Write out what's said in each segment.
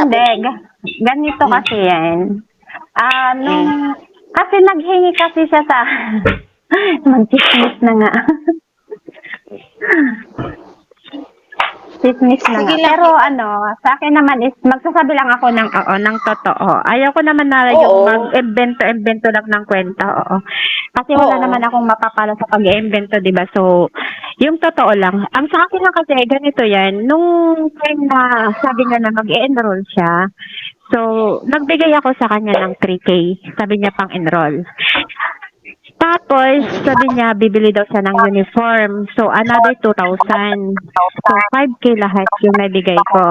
Hindi, ganito Hmm. kasi yan. Hmm. Kasi naghingi kasi siya sa, mag-chismis na nga. Chismis na nga. Sige lang. Pero sa akin naman is, magsasabi lang ako ng oo, ng totoo. Ayaw ko naman na yung Oo. mag-imbento-imbento lang ng kwenta, oo. Kasi wala Oo. naman akong mapapala sa pag-iimbento, di ba? So, yung totoo lang. Ang sa akin lang kasi, ganito yan. Nung time na sabi niya na mag-enroll siya, so, nagbigay ako sa kanya ng 3K. Sabi niya pang-enroll. Tapos, sabi niya, bibili daw siya ng uniform. So, another 2,000. So, 5K lahat yung nabigay ko.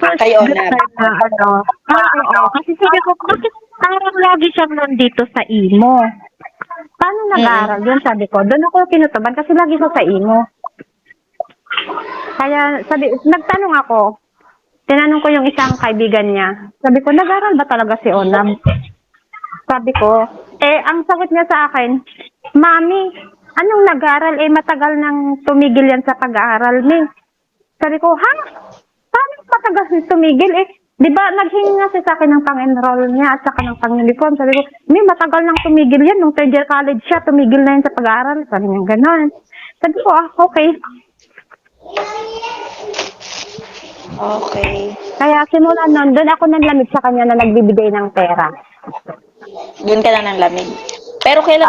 Tapos, Kay good Onab. time na oo. Kasi sabi ko, bakit parang lagi siyang nandito sa imo? Paano Mm. nag-aaral yun? Sabi ko, doon ako tinutuban kasi lagi siya sa imo. Kaya, nagtanong ako, tinanong ko yung isang kaibigan niya. Sabi ko, nag-aaral ba talaga si Onab? Sabi ko, ang sagot niya sa akin, Mami, anong nag-aaral? Matagal nang tumigil yan sa pag-aaral, Mi. Sabi ko, ha? Paano matagal tumigil? Di ba naghingi nga siya sa akin ng pang-enroll niya at saka ng pang-uniform. Sabi ko, Mi, matagal nang tumigil yan. Nung third year college siya, tumigil na yan sa pag-aaral. Sabi niya, ganon. Sabi ko, okay. Okay. Kaya simula nun, doon ako nanlamig sa kanya na nagbibigay ng pera. Doon ka na ng lamig. Pero kailan